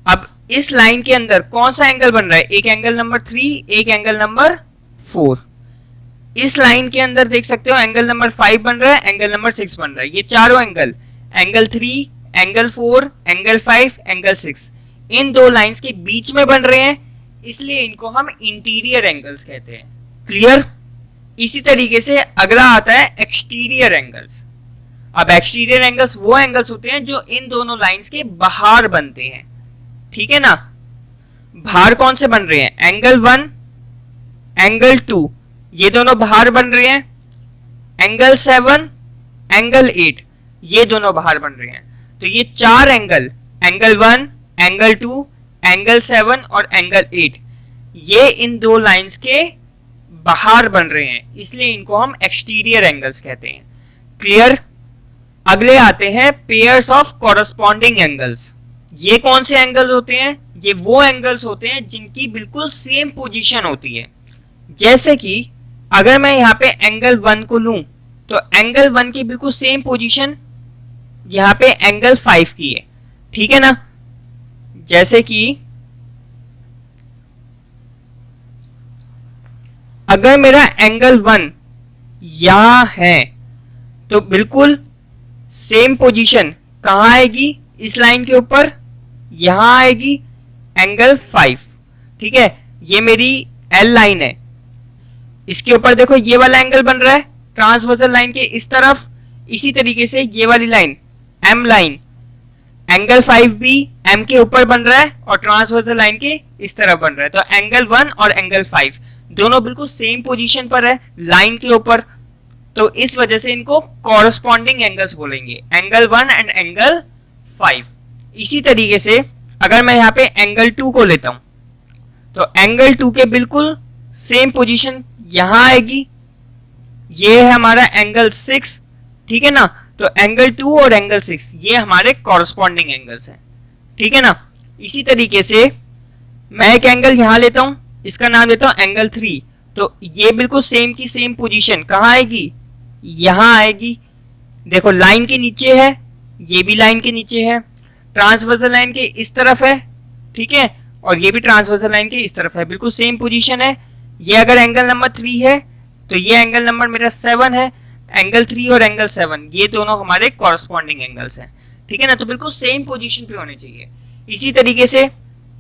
अब इस लाइन के अंदर कौन सा एंगल बन रहा है, एक एंगल नंबर 3, एक एंगल नंबर 4। इस लाइन के अंदर देख सकते हो एंगल नंबर 5 बन रहा है, एंगल नंबर 6 बन रहा है। ये चारों angle, angle 3, angle 4, angle 5, angle 6, इन दो लाइंस के बीच में बन रहे हैं, इसलिए इनको हम इंटीरियर एंगल्स कहते हैं। क्लियर। इसी तरीके से अगला आता है एक्सटीरियर एंगल्स। अब एक्सटीरियर एंगल्स वो एंगल्स होते हैं जो इन दोनों लाइंस के बाहर बनते हैं, ठीक है ना। बाहर कौन से बन रहे हैं, एंगल 1, एंगल 2, ये दोनों बाहर बन रहे हैं। एंगल 7, एंगल 8, ये दोनों बाहर बन रहे हैं। तो ये चार एंगल, एंगल 1, एंगल 2, एंगल 7 और एंगल 8, ये इन दो लाइंस के बाहर बन रहे हैं, इसलिए इनको हम एक्सटीरियर एंगल्स कहते हैं। क्लियर। अगले आते हैं पेयर्स ऑफ कॉरस्पॉन्डिंग एंगल्स। ये कौन से एंगल्स होते हैं, ये वो एंगल्स होते हैं जिनकी बिल्कुल सेम पोजीशन होती है। जैसे कि अगर मैं यहाँ पे एंगल 1 को लूं तो एंगल 1 की बिल्कुल सेम पोजीशन यहाँ पे एंगल 5 की है, ठीक है ना। जैसे कि अगर मेरा एंगल 1 यहां है तो बिल्कुल सेम पोजीशन कहां आएगी, इस लाइन के ऊपर, यहां आएगी एंगल 5, ठीक है। ये मेरी एल लाइन है, इसके ऊपर देखो ये वाला एंगल बन रहा है ट्रांसवर्सल लाइन के इस तरफ। इसी तरीके से ये वाली लाइन एम लाइन, एंगल 5 भी एम के ऊपर बन रहा है और ट्रांसवर्सल लाइन के इस तरफ बन रहा है। तो एंगल 1 और एंगल 5 दोनों बिल्कुल सेम पोजीशन पर है लाइन के ऊपर, तो इस वजह से इनको कॉरस्पॉन्डिंग एंगल्स बोलेंगे, एंगल 1 एंड एंगल 5। इसी तरीके से अगर मैं यहाँ पे एंगल 2 को लेता हूं तो एंगल 2 के बिल्कुल सेम पोजीशन यहां आएगी, ये है हमारा एंगल 6, ठीक है ना। तो एंगल 2 और एंगल 6 ये हमारे कॉरस्पॉन्डिंग एंगल्स हैं, ठीक है ना। इसी तरीके से मैं एक एंगल यहां लेता हूं, इसका नाम देता हूं एंगल 3, तो ये बिल्कुल सेम की सेम पोजीशन कहां आएगी, यहां आएगी। देखो लाइन के नीचे है, ये भी लाइन के नीचे है, ट्रांसवर्सल लाइन के इस तरफ है, ठीक है, और ये भी ट्रांसवर्सल लाइन के इस तरफ है, बिल्कुल सेम पोजीशन है। ये अगर एंगल नंबर 3 है तो ये एंगल नंबर मेरा 7 है, एंगल 3 और एंगल 7 ये दोनों हमारे कॉरस्पॉन्डिंग एंगल्स हैं, ठीक है ना। तो बिल्कुल सेम पोजीशन पे होने चाहिए। इसी तरीके से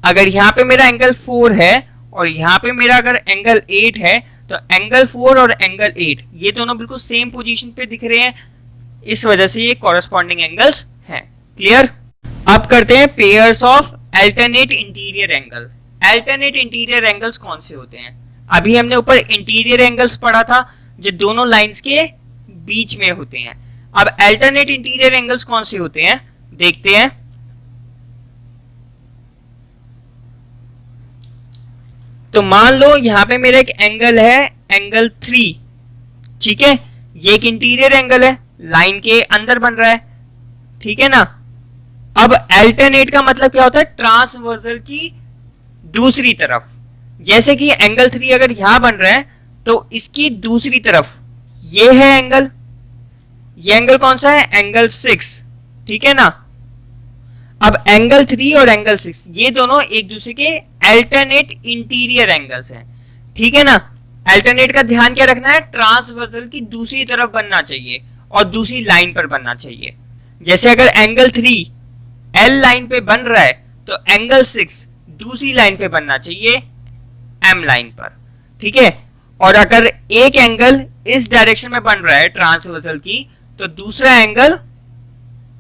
अगर यहाँ पे मेरा एंगल 4 है और यहाँ पे मेरा अगर एंगल 8 है तो एंगल 4 और एंगल 8 ये दोनों बिल्कुल सेम पोजीशन पे दिख रहे हैं, इस वजह से ये कॉरस्पॉन्डिंग एंगल्स हैं। क्लियर। अब करते हैं pairs of alternate interior angle. Alternate interior angles कौन से होते हैं, अभी हमने ऊपर इंटीरियर एंगल्स पढ़ा था जो दोनों लाइंस के बीच में होते हैं। अब अल्टरनेट इंटीरियर एंगल्स कौन से होते हैं देखते हैं। तो मान लो यहां पे मेरा एक एंगल है एंगल 3, ठीक है, ये एक इंटीरियर एंगल है, लाइन के अंदर बन रहा है, ठीक है ना। अब अल्टरनेट का मतलब क्या होता है, ट्रांसवर्सल की दूसरी तरफ। जैसे कि एंगल 3 अगर यहां बन रहा है तो इसकी दूसरी तरफ ये है एंगल, ये एंगल कौन सा है, एंगल 6, ठीक है ना। अब एंगल 3 और एंगल 6 ये दोनों एक दूसरे के अल्टरनेट इंटीरियर एंगल्स हैं, ठीक है ना। अल्टरनेट का ध्यान क्या रखना है, ट्रांसवर्सल की दूसरी तरफ बनना चाहिए और दूसरी लाइन पर बनना चाहिए। जैसे अगर एंगल 3 एल लाइन पे बन रहा है तो एंगल 6 दूसरी लाइन पे बनना चाहिए एम लाइन पर, ठीक है। और अगर एक एंगल इस डायरेक्शन में बन रहा है ट्रांसवर्सल की तो दूसरा एंगल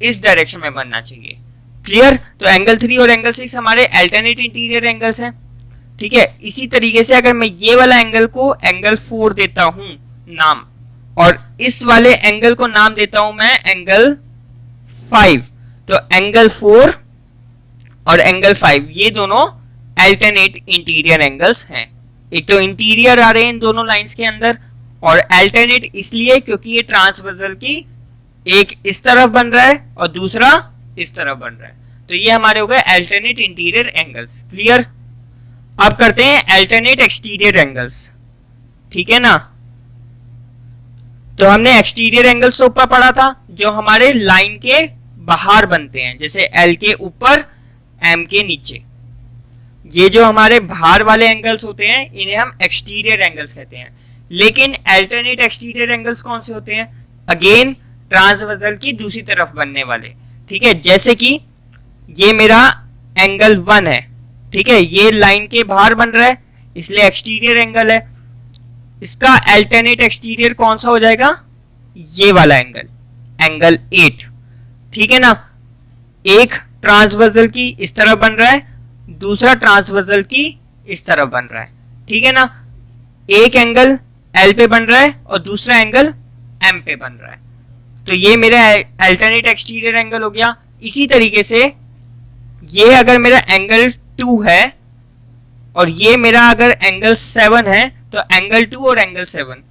इस डायरेक्शन में बनना चाहिए। क्लियर। तो एंगल 3 और एंगल 6 हमारे अल्टरनेट इंटीरियर एंगल्स हैं, ठीक है। इसी तरीके से अगर मैं ये वाला एंगल को एंगल 4 देता हूं नाम, और इस वाले एंगल को नाम देता हूं मैं एंगल 5। तो एंगल 4 और एंगल 5 ये दोनों अल्टरनेट इंटीरियर एंगल्स हैं। एक तो इंटीरियर आ रहे हैं इन दोनों लाइंस के अंदर, और अल्टरनेट इसलिए क्योंकि ये ट्रांसवर्सल की एक इस तरफ बन रहा है और दूसरा इस तरफ बन रहा है। तो ये हमारे हो गए अल्टरनेट इंटीरियर एंगल्स। क्लियर? अब करते हैं अल्टरनेट एक्सटीरियर एंगल्स। ठीक है ना? तो हमने एक्सटीरियर एंगल्स तो ऊपर पढ़ा था जो हमारे लाइन के बाहर बनते हैं, जैसे एल के ऊपर एम के नीचे। ये जो हमारे बाहर वाले एंगल्स होते हैं इन्हें हम एक्सटीरियर एंगल्स कहते हैं। लेकिन अल्टरनेट एक्सटीरियर एंगल्स कौन से होते हैं? अगेन ट्रांसवर्सल की दूसरी तरफ बनने वाले। ठीक है, जैसे कि ये मेरा एंगल 1 है। ठीक है, ये लाइन के बाहर बन रहा है इसलिए एक्सटीरियर एंगल है। इसका अल्टरनेट एक्सटीरियर कौन सा हो जाएगा? ये वाला एंगल, एंगल 8। ठीक है ना? एक ट्रांसवर्सल की इस तरफ बन रहा है, दूसरा ट्रांसवर्सल की इस तरफ बन रहा है। ठीक है ना? एक एंगल एल पे बन रहा है और दूसरा एंगल एम पे बन रहा है। तो ये मेरा अल्टरनेट एक्सटीरियर एंगल हो गया। इसी तरीके से ये अगर मेरा एंगल 2 है और ये मेरा अगर एंगल 7 है, तो एंगल 2 और एंगल 7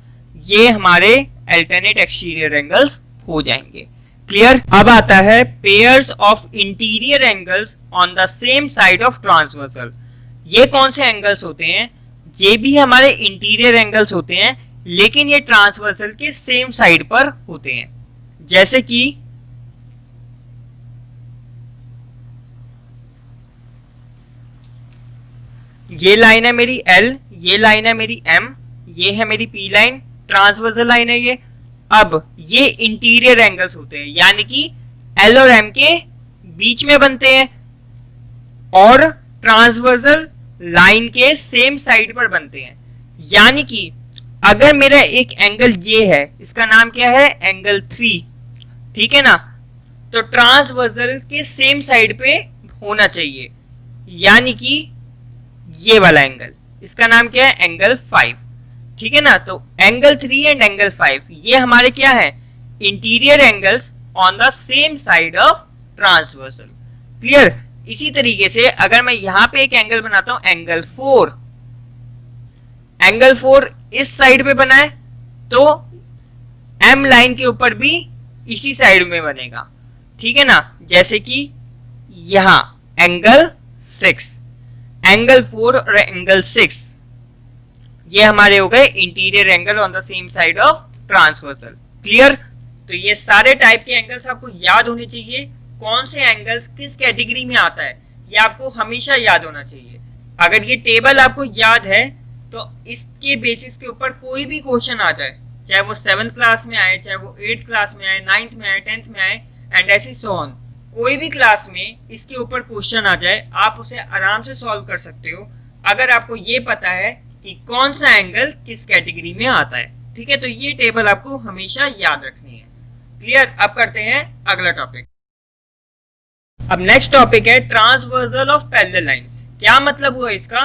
ये हमारे अल्टरनेट एक्सटीरियर एंगल्स हो जाएंगे। क्लियर? अब आता है pairs of interior angles on the same side of transversal. ये कौन से एंगल्स होते हैं? ये भी हमारे इंटीरियर एंगल्स होते हैं, लेकिन ये ट्रांसवर्सल के सेम साइड पर होते हैं। जैसे कि ये लाइन है मेरी L, ये लाइन है मेरी M, ये है मेरी P लाइन, ट्रांसवर्सल लाइन है ये। अब ये इंटीरियर एंगल्स होते हैं, यानी कि L और M के बीच में बनते हैं और ट्रांसवर्सल लाइन के सेम साइड पर बनते हैं। यानी कि अगर मेरा एक एंगल ये है, इसका नाम क्या है? एंगल 3। ठीक है ना? तो ट्रांसवर्सल के सेम साइड पे होना चाहिए, यानी कि ये वाला एंगल, इसका नाम क्या है? एंगल 5। ठीक है ना? तो एंगल 3 एंड एंगल 5 ये हमारे क्या है? Interior angles on the same side of transversal. Clear? इसी तरीके से अगर मैं यहां पे एक एंगल बनाता हूं एंगल 4, एंगल 4 इस साइड पे बना है तो एम लाइन के ऊपर भी इसी साइड में बनेगा। ठीक है ना? जैसे कि यहां एंगल 6, एंगल 4 और एंगल 6 ये हमारे हो गए interior angle on the same side of transversal. Clear? तो ये सारे टाइप के एंगल्स आपको याद होने चाहिए। कौन से एंगल्स किस कैटेगरी में आता है ये आपको हमेशा याद होना चाहिए। अगर ये टेबल आपको याद है तो इसके बेसिस के ऊपर कोई भी क्वेश्चन आ जाए, चाहे वो 7th क्लास में आए, चाहे वो 8th क्लास में आए, 9th में आए, 10th में आए एंड ऐसे सो ऑन, कोई भी क्लास में इसके ऊपर क्वेश्चन आ जाए आप उसे आराम से सॉल्व कर सकते हो अगर आपको ये पता है कि कौन सा एंगल किस कैटेगरी में आता है। ठीक है? तो ये टेबल आपको हमेशा याद रखनी है। क्लियर? अब करते हैं अगला टॉपिक। अब नेक्स्ट टॉपिक है ट्रांसवर्सल ऑफ पैरेलल लाइंस। क्या मतलब हुआ इसका?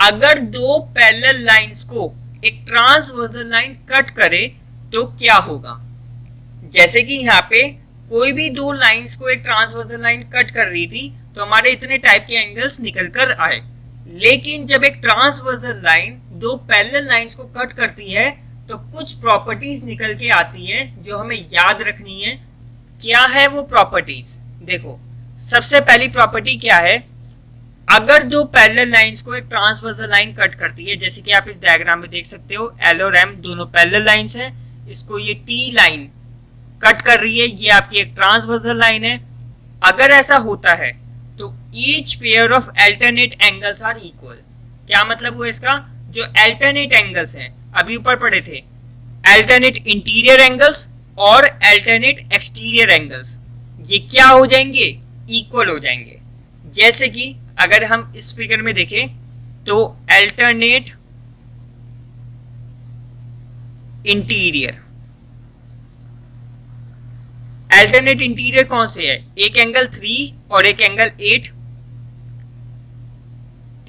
अगर दो पैरेलल लाइंस को एक ट्रांसवर्सल लाइन कट करे तो क्या होगा? जैसे कि यहाँ पे कोई भी दो लाइंस को एक ट्रांसवर्सल लाइन कट कर रही थी तो हमारे इतने टाइप के एंगल्स निकल कर आए। लेकिन जब एक ट्रांसवर्सल लाइन दो पैरेलल लाइंस को कट करती है तो कुछ प्रॉपर्टीज निकल के आती है जो हमें याद रखनी है। क्या है वो प्रॉपर्टीज? देखो, सबसे पहली प्रॉपर्टी क्या है? अगर दो पैरेलल लाइंस को एक ट्रांसवर्सल लाइन कट करती है, जैसे कि आप इस डायग्राम में देख सकते हो L और M दोनों पैरेलल लाइंस हैं, इसको ये T लाइन कट कर रही है, ये आपकी एक ट्रांसवर्सल लाइन है। अगर ऐसा होता है तो each pair of alternate angles are equal. क्या मतलब हुआ इसका? जो अल्टरनेट एंगल्स हैं अभी ऊपर पढ़े थे, अल्टरनेट इंटीरियर एंगल्स और अल्टरनेट एक्सटीरियर एंगल्स, ये क्या हो जाएंगे? इक्वल हो जाएंगे। जैसे कि अगर हम इस फिगर में देखें तो अल्टरनेट इंटीरियर, अल्टरनेट इंटीरियर कौन से है? एक एंगल 3 और एक एंगल 8।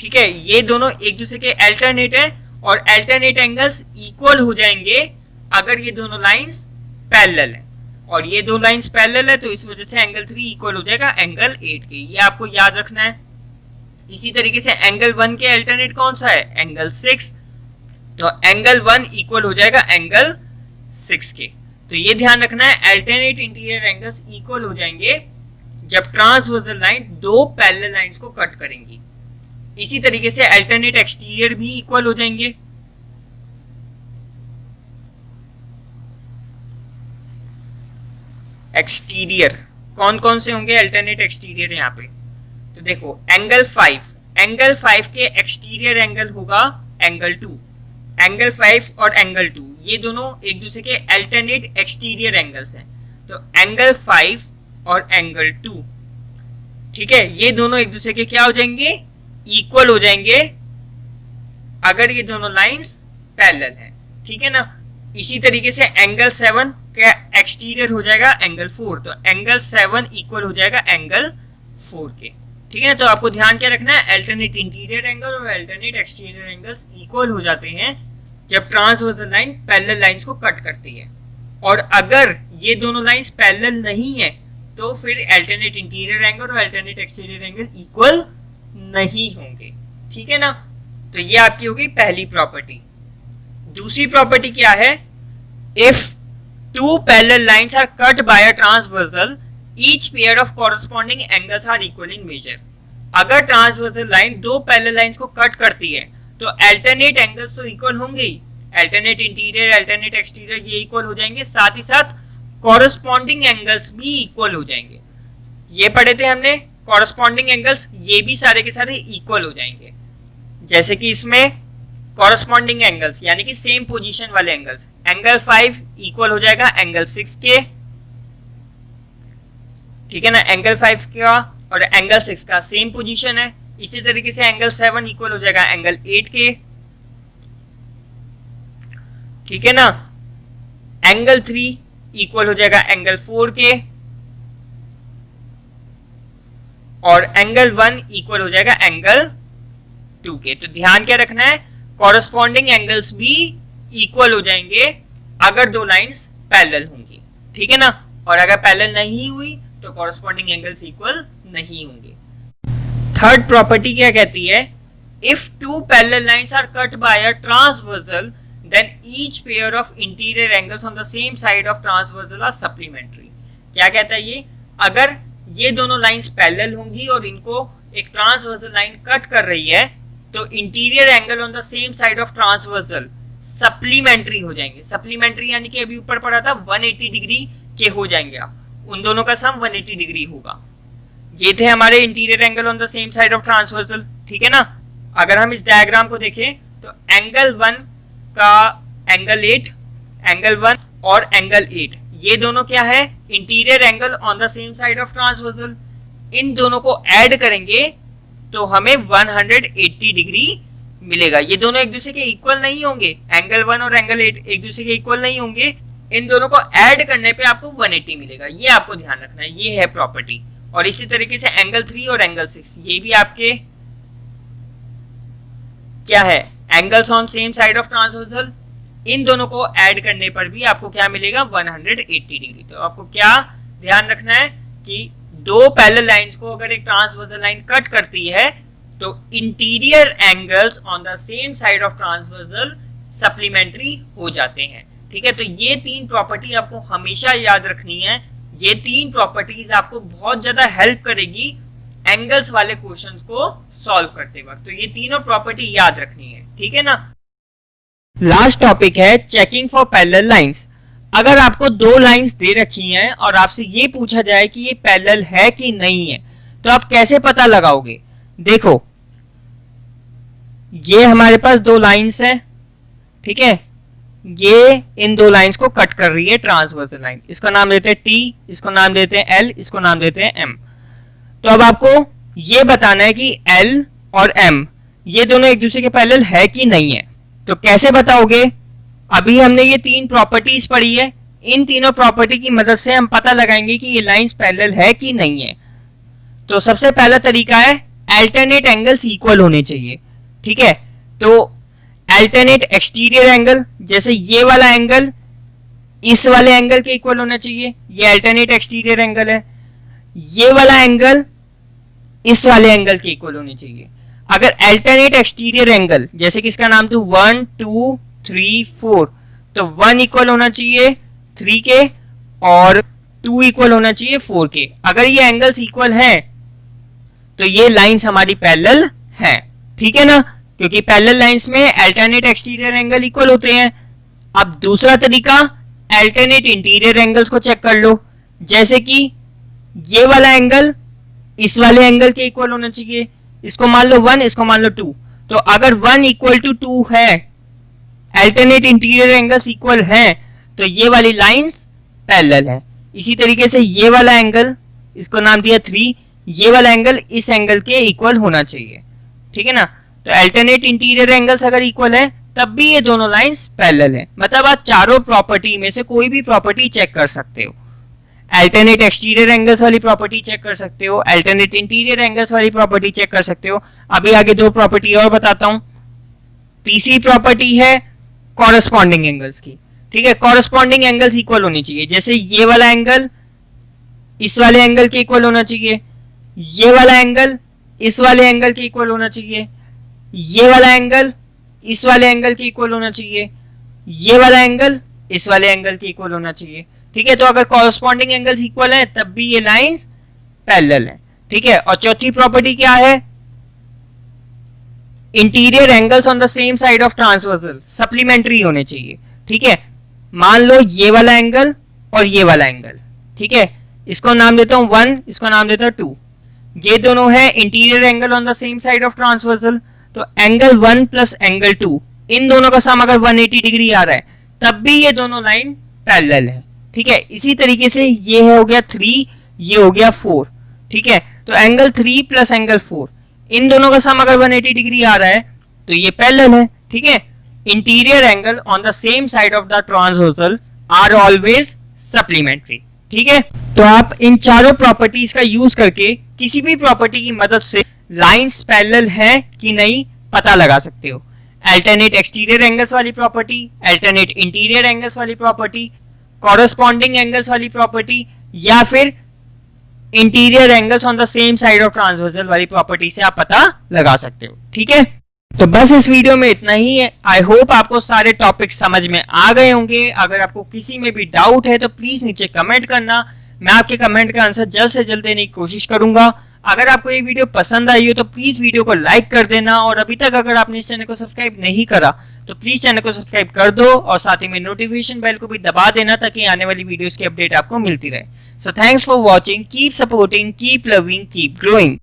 ठीक है? ये दोनों एक दूसरे के अल्टरनेट है और अल्टरनेट एंगल्स इक्वल हो जाएंगे अगर ये दोनों लाइंस पैरेलल है, और ये दो लाइंस पैरेलल है तो इस वजह से एंगल 3 इक्वल हो जाएगा एंगल 8 के। ये आपको याद रखना है। इसी तरीके से एंगल 1 के अल्टरनेट कौन सा है? एंगल 6। तो एंगल 1 इक्वल हो जाएगा एंगल 6 के। तो ये ध्यान रखना है, अल्टरनेट इंटीरियर एंगल्स इक्वल हो जाएंगे जब ट्रांसवर्सल लाइन दो पैरेलल लाइंस को कट करेंगी। इसी तरीके से अल्टरनेट एक्सटीरियर भी इक्वल हो जाएंगे। एक्सटीरियर कौन कौन से होंगे अल्टरनेट एक्सटीरियर यहाँ पे? तो देखो एंगल 5 के एक्सटीरियर एंगल होगा एंगल 2। एंगल 5 और एंगल 2 ये दोनों एक दूसरे के अल्टरनेट एक्सटीरियर एंगल्स हैं। तो एंगल 5 और एंगल 2, ठीक है, ये दोनों एक दूसरे के क्या हो जाएंगे? इक्वल हो जाएंगे अगर ये दोनों लाइंस पैरेलल हैं, ठीक है ना। इसी तरीके से एंगल 7 का एक्सटीरियर हो जाएगा एंगल 4। तो एंगल 7 इक्वल हो जाएगा एंगल 4 के, ठीक है। तो आपको ध्यान क्या रखना है, अल्टरनेट इंटीरियर एंगल और अल्टरनेट एक्सटीरियर एंगल्स इक्वल हो जाते हैं जब ट्रांसवर्सल लाइन पैरेलल लाइंस को कट करती है। और अगर ये दोनों लाइंस पैरेलल नहीं है तो फिर अल्टरनेट इंटीरियर एंगल और अल्टरनेट एक्सटीरियर एंगल इक्वल नहीं होंगे, ठीक है ना। तो ये आपकी होगी पहली प्रॉपर्टी। दूसरी प्रॉपर्टी क्या है? If two parallel lines are cut by a transversal each pair of corresponding angles are equal in measure. अगर ट्रांसवर्सल लाइन दो पैरेलल लाइंस को कट करती है तो अल्टरनेट एंगल्स तो इक्वल होंगे ही, अल्टरनेट इंटीरियर अल्टरनेट एक्सटीरियर ये इक्वल हो जाएंगे, साथ ही साथ कॉरस्पॉन्डिंग एंगल्स भी इक्वल हो जाएंगे। ये पढ़े थे हमने कॉरस्पॉन्डिंग एंगल्स, ये भी सारे के सारे इक्वल हो जाएंगे। जैसे कि इसमें कॉरस्पॉन्डिंग एंगल्स यानी कि सेम पोजीशन वाले एंगल्स, एंगल 5 इक्वल हो जाएगा एंगल 6 के, ठीक है ना। एंगल 5 का और एंगल 6 का सेम पोजीशन है। इसी तरीके से एंगल 7 इक्वल हो जाएगा एंगल 8 के, ठीक है ना। एंगल 3 इक्वल हो जाएगा एंगल 4 के, और एंगल 1 इक्वल हो जाएगा एंगल 2 के। तो ध्यान क्या रखना है, कॉरस्पॉन्डिंग एंगल्स भी इक्वल हो जाएंगे अगर दो लाइंस पैरेलल होंगी, ठीक है ना। और अगर पैरेलल नहीं हुई तो कॉरस्पॉन्डिंग एंगल्स इक्वल नहीं होंगे। थर्ड प्रॉपर्टी क्या कहती है? If two parallel lines are cut by a transversal then each pair of interior angles on the same side of transversal are supplementary. क्या कहता है ये? अगर ये दोनों लाइंस पैरेलल होंगी और इनको एक ट्रांसवर्सल लाइन कट कर रही है तो interior angle on the same side of transversal supplementary हो जाएंगे। सप्लीमेंट्री यानी कि अभी ऊपर पढ़ा था 180 डिग्री के हो जाएंगे। आप उन दोनों का सम 180 डिग्री होगा। ये थे हमारे interior angle on the same side of transversal, ठीक है ना। अगर हम इस डायग्राम को देखें तो एंगल 1 का एंगल 8, एंगल 1 और एंगल 8 ये दोनों क्या है? Interior angle on the same side of transversal. इन दोनों को ऐड करेंगे तो हमें 180 डिग्री मिलेगा। ये दोनों एक दूसरे के इक्वल नहीं होंगे, एंगल 1 और एंगल 8 एक दूसरे के इक्वल नहीं होंगे। इन दोनों को ऐड करने पे आपको 180 मिलेगा। ये आपको ध्यान रखना है, ये है प्रॉपर्टी। और इसी तरीके से एंगल 3 और एंगल 6 ये भी आपके क्या है? Angles on same side of transversal. इन दोनों को ऐड करने पर भी आपको क्या मिलेगा? 180 डिग्री। तो आपको क्या ध्यान रखना है कि दो पैरेलल लाइंस को अगर एक ट्रांसवर्सल लाइन कट करती है तो interior angles on the same side of transversal supplementary हो जाते हैं, ठीक है। तो ये तीन प्रॉपर्टी आपको हमेशा याद रखनी है। ये तीन प्रॉपर्टीज आपको बहुत ज्यादा हेल्प करेगी एंगल्स वाले क्वेश्चंस को सॉल्व करते वक्त। तो ये तीनों प्रॉपर्टी याद रखनी है, ठीक है ना। लास्ट टॉपिक है चेकिंग फॉर पैरेलल लाइंस। अगर आपको दो लाइंस दे रखी हैं और आपसे ये पूछा जाए कि ये पैरेलल है कि नहीं है तो आप कैसे पता लगाओगे? देखो ये हमारे पास दो लाइंस हैं, ठीक है। ये इन दो लाइंस को कट कर रही है ट्रांसवर्सल लाइन। इसका नाम देते हैं T, इसको नाम देते हैं L, इसको नाम देते हैं M। तो अब आपको ये बताना है कि L और M ये दोनों एक दूसरे के पैरेलल है कि नहीं है। तो कैसे बताओगे? अभी हमने ये तीन प्रॉपर्टीज पढ़ी है, इन तीनों प्रॉपर्टी की मदद से हम पता लगाएंगे कि ये लाइंस पैरेलल है कि नहीं है। तो सबसे पहला तरीका है अल्टरनेट एंगल्स इक्वल होने चाहिए, ठीक है। तो अल्टरनेट एक्सटीरियर एंगल, जैसे ये वाला एंगल इस वाले एंगल के इक्वल होना चाहिए, ये अल्टरनेट एक्सटीरियर एंगल है, ये वाला एंगल इस वाले एंगल के इक्वल होनी चाहिए। अगर अल्टरनेट एक्सटीरियर एंगल जैसे कि इसका नाम तो 1 2 3 4, तो 1 इक्वल होना चाहिए 3 के और 2 इक्वल होना चाहिए 4 के। अगर ये एंगल्स इक्वल हैं तो ये लाइंस हमारी पैरेलल हैं, ठीक है ना, क्योंकि पैरेलल लाइंस में अल्टरनेट एक्सटीरियर एंगल इक्वल होते हैं। अब दूसरा तरीका, अल्टरनेट इंटीरियर एंगल्स को चेक कर लो, जैसे कि ये वाला एंगल इस वाले एंगल के इक्वल होना चाहिए, इसको मान लो 1, इसको मान लो 2। तो अगर 1 इक्वल टू 2 है, अल्टरनेट इंटीरियर एंगल्स इक्वल हैं, तो ये वाली लाइंस पैरेलल है। इसी तरीके से ये वाला एंगल, इसको नाम दिया 3, ये वाला एंगल इस एंगल के इक्वल होना चाहिए, ठीक है ना। तो अल्टरनेट इंटीरियर एंगल्स अगर इक्वल है तब भी ये दोनों लाइंस पैरेलल है। मतलब आप चारों प्रॉपर्टी में से कोई भी प्रॉपर्टी चेक कर सकते हो। अल्टरनेट एक्सटीरियर एंगल्स वाली प्रॉपर्टी चेक कर सकते हो, अल्टरनेट इंटीरियर एंगल्स वाली प्रॉपर्टी चेक कर सकते हो। अभी आगे 2 प्रॉपर्टी और बताता हूं। तीसरी प्रॉपर्टी है कॉरस्पॉन्डिंग एंगल्स की, ठीक है। कॉरस्पॉन्डिंग एंगल्स इक्वल होनी चाहिए, जैसे ये वाला एंगल इस वाले एंगल के इक्वल होना चाहिए, ये वाला एंगल इस वाले एंगल के इक्वल होना चाहिए, ये वाला एंगल इस वाले एंगल के इक्वल होना चाहिए, ये वाला एंगल इस वाले एंगल के इक्वल होना चाहिए, ठीक है। तो अगर कॉरस्पॉन्डिंग एंगल्स इक्वल हैं तब भी ये लाइंस पैरेलल हैं, ठीक है। और चौथी प्रॉपर्टी क्या है, interior angles on the same side of transversal supplementary होने चाहिए, ठीक है। मान लो ये वाला एंगल और ये वाला एंगल, ठीक है, इसको नाम देता हूं 1, इसको नाम देता हूं 2। ये दोनों है interior angle on the same side of transversal, तो एंगल 1 प्लस एंगल 2, इन दोनों का सम अगर 180 डिग्री आ रहा है तब भी ये दोनों लाइन पैरेलल है, ठीक है। इसी तरीके से ये हो गया 3, ये हो गया 4, ठीक है। तो एंगल 3 प्लस एंगल 4, इन दोनों का सम अगर 180 डिग्री आ रहा है तो ये पैरेलल है, ठीक है। Interior angle on the same side of the transversal are always supplementary, ठीक है। तो आप इन चारों प्रॉपर्टीज का यूज करके किसी भी प्रॉपर्टी की मदद से लाइंस पैरेलल है कि नहीं पता लगा सकते हो। अल्टरनेट एक्सटीरियर एंगल्स वाली प्रॉपर्टी, अल्टरनेट इंटीरियर एंगल्स वाली प्रॉपर्टी, कॉरस्पॉन्डिंग एंगल्स वाली प्रॉपर्टी, या फिर interior angles on the same side of transversal वाली प्रॉपर्टी से आप पता लगा सकते हो, ठीक है। तो बस इस वीडियो में इतना ही है। आई होप आपको सारे टॉपिक्स समझ में आ गए होंगे। अगर आपको किसी में भी डाउट है तो प्लीज नीचे कमेंट करना, मैं आपके कमेंट का आंसर जल्द से जल्द देने की कोशिश करूंगा। अगर आपको ये वीडियो पसंद आई हो तो प्लीज वीडियो को लाइक कर देना, और अभी तक अगर आपने इस चैनल को सब्सक्राइब नहीं करा तो प्लीज चैनल को सब्सक्राइब कर दो, और साथ ही में नोटिफिकेशन बेल को भी दबा देना ताकि आने वाली वीडियोस की अपडेट आपको मिलती रहे। So thanks for watching, keep supporting, keep loving, keep growing.